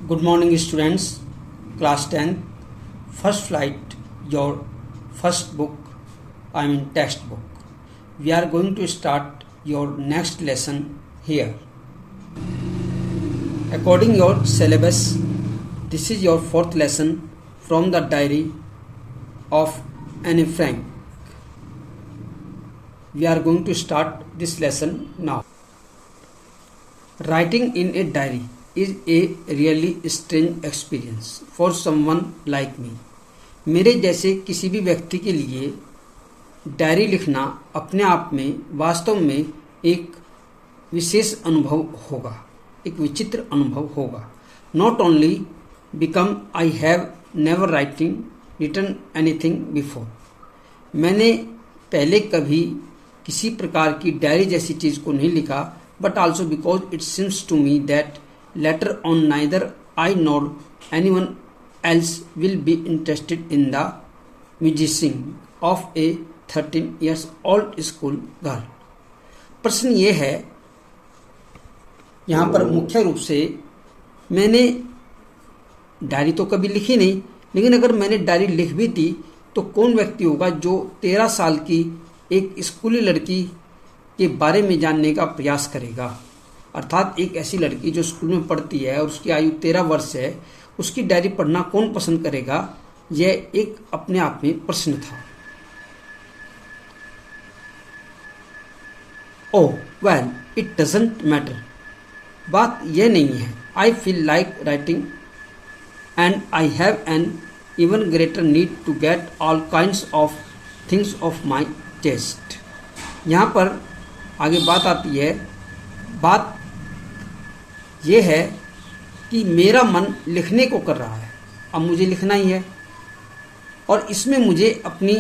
Good morning, students. Class 10, first flight, your first book. I mean textbook. We are going to start your next lesson here. According your syllabus, this is your fourth lesson from the diary of Anne Frank. We are going to start this lesson now. Writing in a diary is a really strange experience for someone like me. मेरे जैसे किसी भी व्यक्ति के लिए diary लिखना अपने आप में वास्तव में एक विशेष अनुभव होगा, एक विचित्र अनुभव होगा. Not only become I have never written anything before. मैंने पहले कभी किसी प्रकार की डायरी जैसी चीज को नहीं लिखा, but also because it seems to me that later on neither I nor anyone else will be interested in the musing of a 13 years old school girl. प्रश्न ये है, यहाँ पर मुख्य रूप से मैंने डायरी तो कभी लिखी नहीं, लेकिन अगर मैंने डायरी लिख भी थी तो कौन व्यक्ति होगा जो 13 साल की एक स्कूली लड़की के बारे में जानने का प्रयास करेगा. अर्थात एक ऐसी लड़की जो स्कूल में पढ़ती है और उसकी आयु 13 वर्ष है, उसकी डायरी पढ़ना कौन पसंद करेगा? यह एक अपने आप में प्रश्न था. Oh well, it doesn't matter. बात यह नहीं है. I feel like writing and I have an even greater need to get all kinds of things of my test. यहाँ पर आगे बात आती है. बात यह है कि मेरा मन लिखने को कर रहा है. अब मुझे लिखना ही है और इसमें मुझे अपनी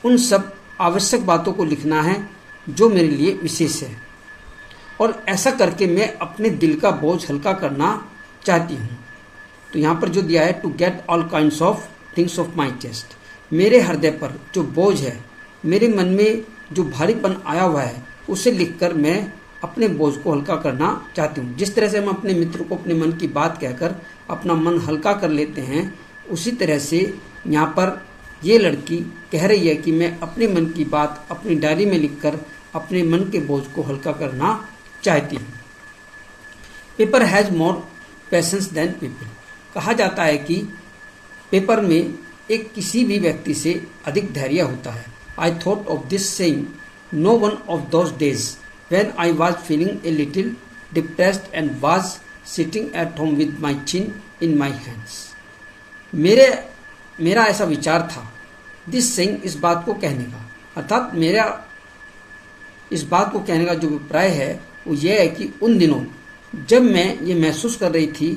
उन सब आवश्यक बातों को लिखना है जो मेरे लिए विशेष है, और ऐसा करके मैं अपने दिल का बोझ हल्का करना चाहती हूँ. तो यहाँ पर जो दिया है, to get all kinds of things of my chest. मेरे हृदय पर जो बोझ है, मेरे मन में जो भारीपन आया हुआ है, उसे लिखकर मैं अपने बोझ को हल्का करना चाहती हूँ. जिस तरह से हम अपने मित्र को अपने मन की बात कहकर अपना मन हल्का कर लेते हैं, उसी तरह से यहाँ पर ये लड़की कह रही है कि मैं अपने मन की बात अपनी डायरी में लिखकर अपने मन के बोझ को हल्का करना चाहती हूँ. Paper has more patience than people. कहा जाता है कि पेपर में एक किसी भी व्यक्ति से अधिक धैर्य होता है. I thought of this saying no one of those days when I was feeling a little depressed and was sitting at home with my chin in my hands. मेरा ऐसा विचार था. दिस सेइंग, इस बात को कहने का, अर्थात मेरा इस बात को कहने का जो अभिप्राय है वो यह है कि उन दिनों जब मैं ये महसूस कर रही थी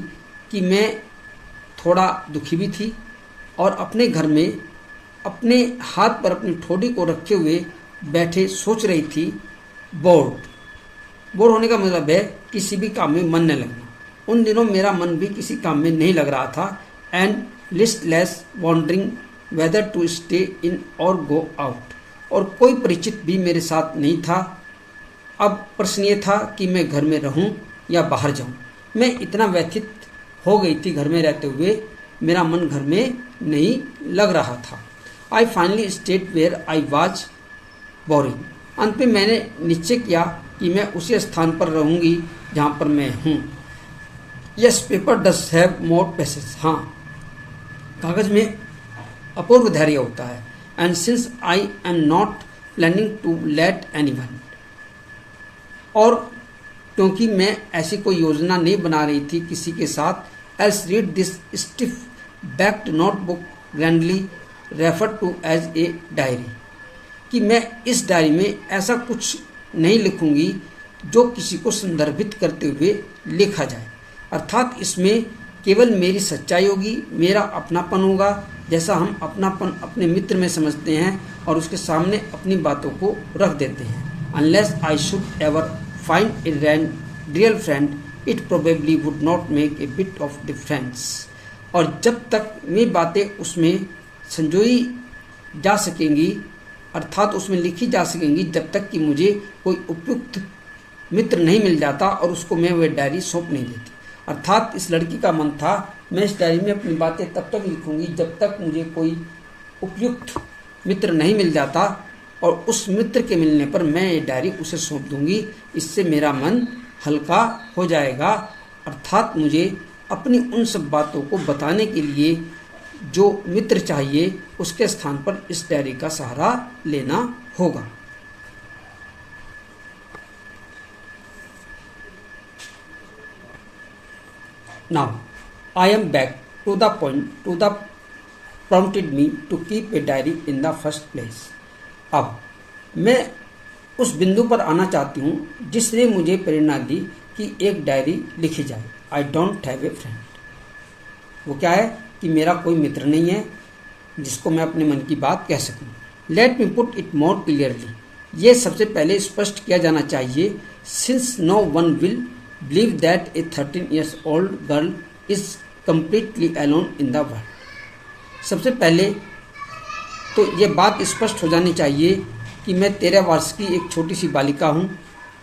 कि मैं थोड़ा दुखी भी थी और अपने घर में अपने हाथ पर अपनी ठोड़ी को रखे हुए बैठे सोच रही थी. बोर होने का मतलब है किसी भी काम में मन न लगना. उन दिनों मेरा मन भी किसी काम में नहीं लग रहा था. And listless wondering whether to stay in or go out. और कोई परिचित भी मेरे साथ नहीं था. अब प्रश्न ये था कि मैं घर में रहूं या बाहर जाऊं. मैं इतना व्यथित हो गई थी घर में रहते हुए, मेरा मन घर में नहीं लग रहा था. I finally stayed where I was boring. अंत में मैंने निश्चय किया कि मैं उसी स्थान पर रहूंगी जहाँ पर मैं हूँ. Yes, paper does have more patience. हाँ, कागज में अपूर्व धैर्य होता है. And since I am not planning to let anyone. और क्योंकि मैं ऐसी कोई योजना नहीं बना रही थी किसी के साथ. Else read this stiff backed notebook grandly refer to as a diary. कि मैं इस डायरी में ऐसा कुछ नहीं लिखूंगी जो किसी को संदर्भित करते हुए लिखा जाए. अर्थात इसमें केवल मेरी सच्चाई होगी, मेरा अपनापन होगा, जैसा हम अपनापन अपने मित्र में समझते हैं और उसके सामने अपनी बातों को रख देते हैं. Unless I should ever find a real friend it probably would not make a bit of difference. और जब तक ये बातें उसमें संजोई जा सकेंगी, अर्थात उसमें लिखी जा सकेंगी, जब तक कि मुझे कोई उपयुक्त मित्र नहीं मिल जाता और उसको मैं वह डायरी सौंप नहीं देती. अर्थात इस लड़की का मन था मैं इस डायरी में अपनी बातें तब तक लिखूंगी जब तक मुझे कोई उपयुक्त मित्र नहीं मिल जाता, और उस मित्र के मिलने पर मैं ये डायरी उसे सौंप दूंगी। इससे मेरा मन हल्का हो जाएगा। अर्थात मुझे अपनी उन सब बातों को बताने के लिए जो मित्र चाहिए उसके स्थान पर इस डायरी का सहारा लेना होगा। Now, I am back to the point to the prompted me to keep a diary in the first place. अब मैं उस बिंदु पर आना चाहती हूँ जिसने मुझे प्रेरणा दी कि एक डायरी लिखी जाए। I don't have a friend. वो क्या है कि मेरा कोई मित्र नहीं है जिसको मैं अपने मन की बात कह सकूँ। Let me put it more clearly. ये सबसे पहले स्पष्ट किया जाना चाहिए। Since no one will believe that a 13 years old girl is completely alone in the world. सबसे पहले तो ये बात स्पष्ट हो जानी चाहिए कि मैं 13 वर्ष की एक छोटी सी बालिका हूँ,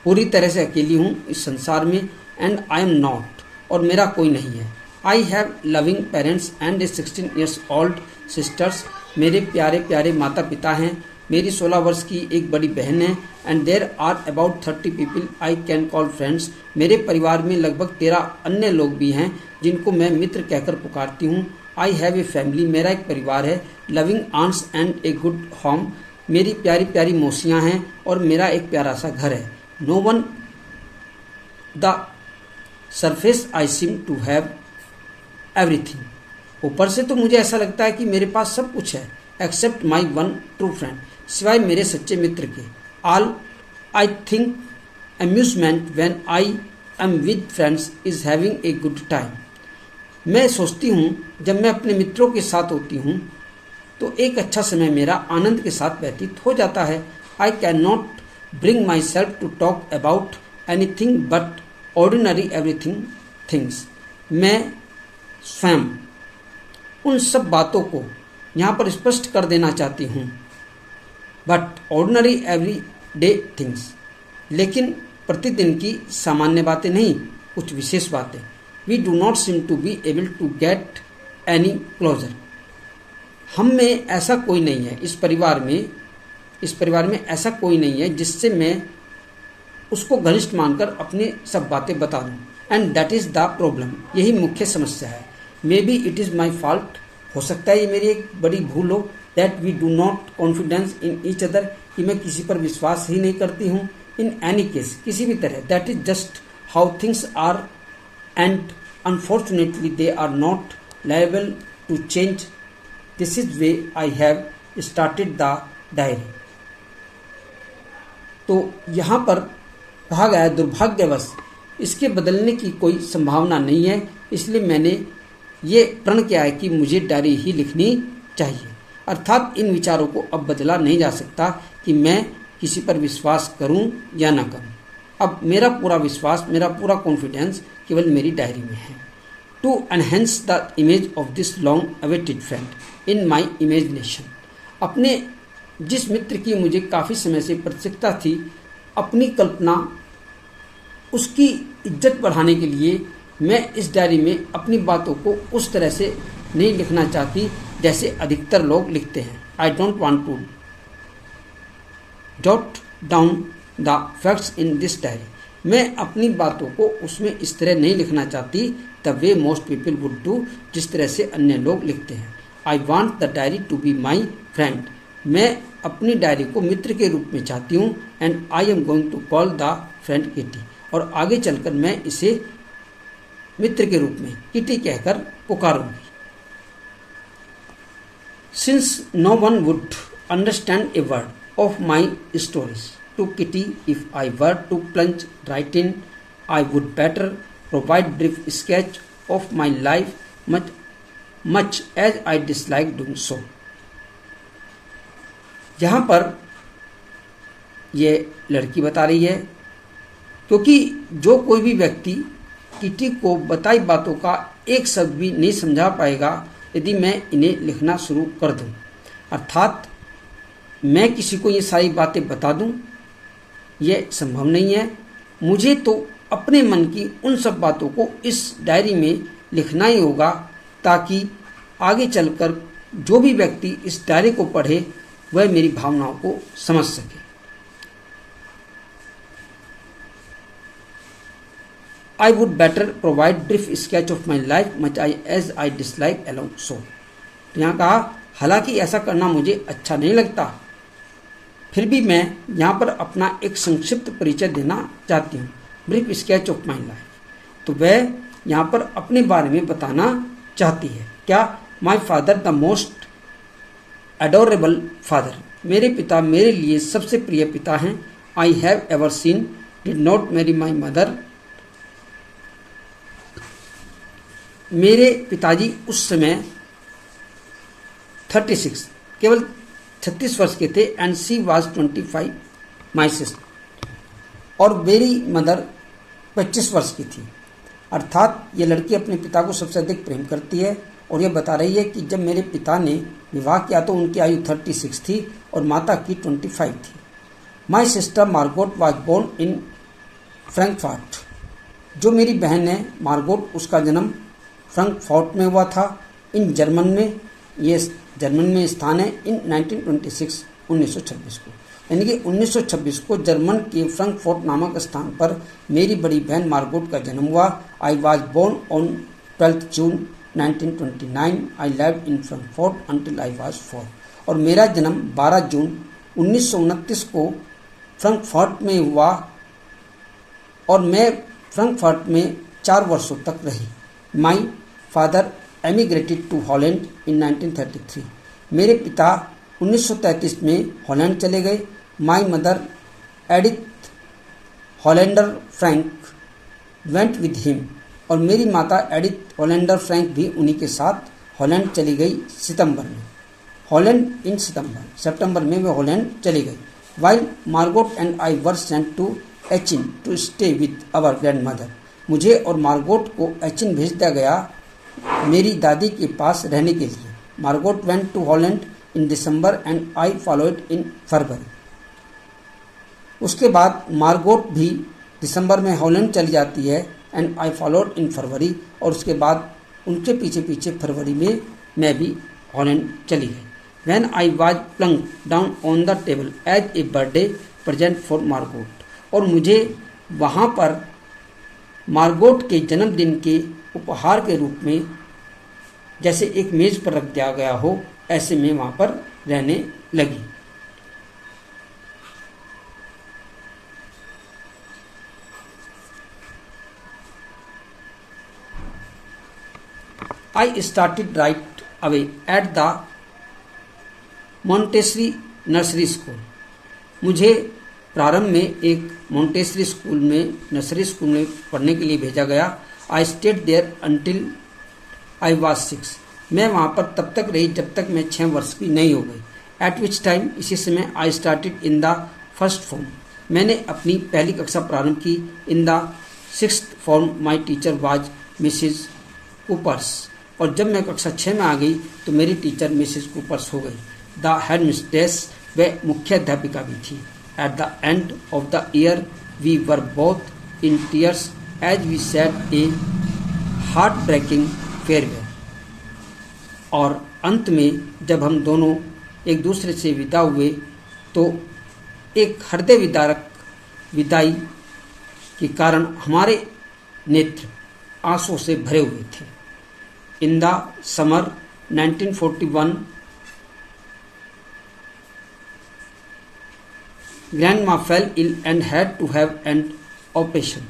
पूरी तरह से अकेली हूँ इस संसार में। एंड आई एम नॉट, और मेरा कोई नहीं है। I have loving parents and A 16 years old sisters. मेरे प्यारे प्यारे माता पिता हैं। मेरी 16 वर्ष की एक बड़ी बहन है। And there are about 30 people I can call friends. मेरे परिवार में लगभग 13 अन्य लोग भी हैं जिनको मैं मित्र कहकर पुकारती हूँ। I have a family. मेरा एक परिवार है। Loving aunts and a good home. मेरी प्यारी प्यारी मौसियाँ हैं और मेरा एक प्यारा सा घर है। No one the surface I seem to have everything. ऊपर से तो मुझे ऐसा लगता है कि मेरे पास सब कुछ है, except my one true friend, सिवाय मेरे सच्चे मित्र के। All I think amusement when I am with friends is having a good time. मैं सोचती हूँ जब मैं अपने मित्रों के साथ होती हूँ तो एक अच्छा समय मेरा आनंद के साथ व्यतीत हो जाता है। I can not bring myself to talk about anything but ordinary everything things. मैं स्वयं उन सब बातों को यहाँ पर स्पष्ट कर देना चाहती हूँ, but ordinary everyday things, लेकिन प्रतिदिन की सामान्य बातें नहीं, कुछ विशेष बातें। We do not seem to be able to get any closer. हम में ऐसा कोई नहीं है, इस परिवार में ऐसा कोई नहीं है जिससे मैं उसको घनिष्ठ मानकर अपनी सब बातें बता दूं। And that is the problem. यही मुख्य समस्या है। Maybe it is my fault. हो सकता है ये मेरी एक बड़ी भूल हो। That we do not confidence in each other, कि मैं किसी पर विश्वास ही नहीं करती हूँ। इन एनी केस, किसी भी तरह। That is just how things are and unfortunately they are not liable to change. This is way I have started the diary. तो यहाँ पर कहा गया है दुर्भाग्यवश इसके बदलने की कोई संभावना नहीं है, इसलिए मैंने ये प्रण किया है कि मुझे डायरी ही लिखनी चाहिए। अर्थात इन विचारों को अब बदला नहीं जा सकता कि मैं किसी पर विश्वास करूं या ना करूं। अब मेरा पूरा विश्वास, मेरा पूरा कॉन्फिडेंस केवल मेरी डायरी में है। To enhance the image of this long awaited friend in my imagination. अपने जिस मित्र की मुझे काफ़ी समय से प्रतीक्षा थी, अपनी कल्पना उसकी इज्जत बढ़ाने के लिए मैं इस डायरी में अपनी बातों को उस तरह से नहीं लिखना चाहती जैसे अधिकतर लोग लिखते हैं। I don't want to jot down the facts in this diary. मैं अपनी बातों को उसमें इस तरह नहीं लिखना चाहती the way most people would do, जिस तरह से अन्य लोग लिखते हैं। I want the diary to be my friend. मैं अपनी डायरी को मित्र के रूप में चाहती हूँ। And I am going to call the friend Kitty. और आगे चलकर मैं इसे मित्र के रूप में किटी कहकर पुकारूंगी। Since no one would understand a word of my stories to Kitty if I were to plunge right in, I would better provide brief sketch of my life much as I dislike doing so. यहाँ पर ये लड़की बता रही है क्योंकि जो कोई भी व्यक्ति किटी को बताई बातों का एक शब्द भी नहीं समझा पाएगा यदि मैं इन्हें लिखना शुरू कर दूं। अर्थात मैं किसी को ये सारी बातें बता दूं, ये संभव नहीं है। मुझे तो अपने मन की उन सब बातों को इस डायरी में लिखना ही होगा, ताकि आगे चलकर जो भी व्यक्ति इस डायरी को पढ़े वह मेरी भावनाओं को समझ सके। I would better provide brief sketch of my life much as I dislike alone so। तो यहाँ कहा, हालांकि ऐसा करना मुझे अच्छा नहीं लगता, फिर भी मैं यहाँ पर अपना एक संक्षिप्त परिचय देना चाहती हूँ। Brief sketch of my life, तो वह यहाँ पर अपने बारे में बताना चाहती है। क्या? My father the most adorable father, मेरे पिता मेरे लिए सबसे प्रिय पिता हैं। I have ever seen, did not marry my mother, मेरे पिताजी उस समय 36 केवल 36 वर्ष के थे। And she was 25 my sister, और मेरी मदर 25 वर्ष की थी। अर्थात ये लड़की अपने पिता को सबसे अधिक प्रेम करती है, और यह बता रही है कि जब मेरे पिता ने विवाह किया तो उनकी आयु 36 थी और माता की 25 थी। My sister Margot was born in Frankfurt, जो मेरी बहन है मार्गोट, उसका जन्म फ्रैंकफर्ट में हुआ था। इन जर्मन में, ये जर्मन में स्थान है। इन 1926 1926 को, यानी कि 1926 को जर्मन के फ्रैंकफर्ट नामक स्थान पर मेरी बड़ी बहन मार्गोट का जन्म हुआ। I was born on 12 June 1929। I lived in Frankfurt until I was 4, और मेरा जन्म 12 जून 1929 को फ्रैंकफर्ट में हुआ, और मैं फ्रैंकफर्ट में 4 वर्षों तक रही। माई फादर एमिग्रेटेड टू हॉलैंड इन 1933, मेरे पिता 1933 में हॉलैंड चले गए। My mother Edith Hollander Frank went with him, और मेरी माता एडिथ हॉलैंडर फ्रैंक भी उन्हीं के साथ हॉलैंड चली गई सितंबर में। हॉलैंड इन सितंबर में वे हॉलैंड चली गई। While Margot and I were sent to Aachen to stay with our grandmother, मुझे और मार्गोट को एचिन भेज दिया गया मेरी दादी के पास रहने के लिए। Margot went to Holland in December and I followed in February. उसके बाद मार्गोट भी दिसंबर में हॉलैंड चली जाती है, एंड आई फॉलोड इन फरवरी, और उसके बाद उनके पीछे पीछे फरवरी में मैं भी हॉलैंड चली गई। When I was plunk down on the table as a birthday present for Margot, और मुझे वहाँ पर मार्गोट के जन्मदिन के उपहार के रूप में जैसे एक मेज पर रख दिया गया हो, ऐसे में वहाँ पर रहने लगी। I started right away at the Montessori nursery school, मुझे प्रारंभ में एक मोंटेसरी स्कूल में नर्सरी स्कूल में पढ़ने के लिए भेजा गया। I stayed there until I was 6, मैं वहाँ पर तब तक रही जब तक मैं 6 वर्ष की नहीं हो गई। एट विच टाइम, इसी समय I started in the first form, मैंने अपनी पहली कक्षा प्रारंभ की। In the 6th form my teacher was Mrs Kuperus, और जब मैं कक्षा 6 में आ गई तो मेरी टीचर मिसिज कूपर्स हो गई। द हेड मिस्ट्रेस, वह मुख्य अध्यापिका भी थी। At the end of the year we were both in tears as we said a heartbreaking farewell, और अंत में जब हम दोनों एक दूसरे से विदा हुए तो एक हृदय विदारक विदाई के कारण हमारे नेत्र आंसुओं से भरे हुए थे। In the summer 1941 grandma fell ill and had to have an operation.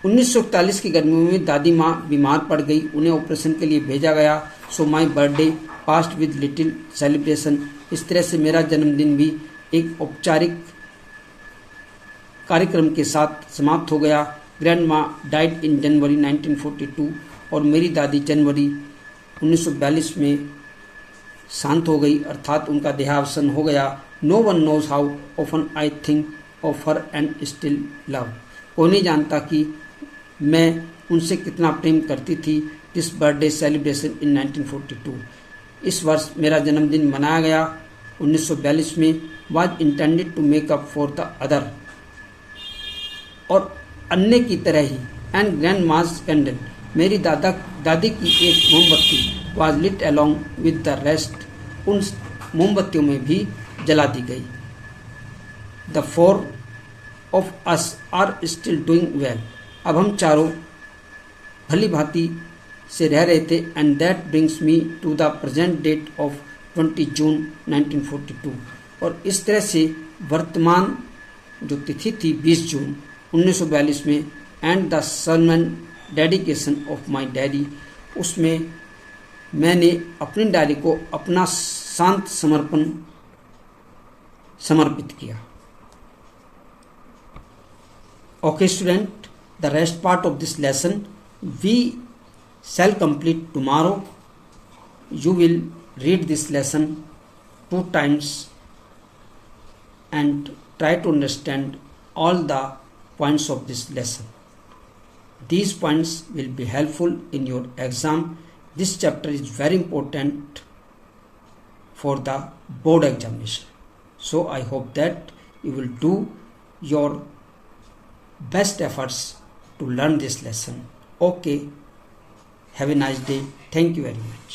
1941 की गर्मियों में दादी माँ बीमार पड़ गई, उन्हें ऑपरेशन के लिए भेजा गया। So my birthday passed with little celebration, इस तरह से मेरा जन्मदिन भी एक औपचारिक कार्यक्रम के साथ समाप्त हो गया। ग्रैंड माँ डाइड इन जनवरी 1942, और मेरी दादी जनवरी 1942 में शांत हो गई, अर्थात उनका देहावसान हो गया। No one knows how often I think of her and still love, कोई नहीं जानता कि मैं उनसे कितना प्रेम करती थी। दिस बर्थडे सेलिब्रेशन इन 1942, इस वर्ष मेरा जन्मदिन मनाया गया 1942 में। Was intended to make up for the other, और अन्य की तरह ही एंड ग्रैंड मास कैंडल, मेरी दादी की एक मोमबत्ती was lit along with the rest, उन मोमबत्तियों में भी जला दी गई। The four of us are still doing well, अब हम चारों भली भांति से रह रहे थे। And that brings me to the present date of 20 जून 1942, और इस तरह से वर्तमान जो तिथि थी 20 जून 1942 में, and the sermon dedication of my diary, उसमें मैंने अपनी डायरी को अपना शांत समर्पित किया। Okay student, the rest part of this lesson we shall complete tomorrow. You will read this lesson 2 times and try to understand all the points of this lesson. These points will be helpful in your exam. This chapter is very important for the board examination. So I hope that you will do your best efforts to learn this lesson. Okay. Have a nice day. Thank you very much.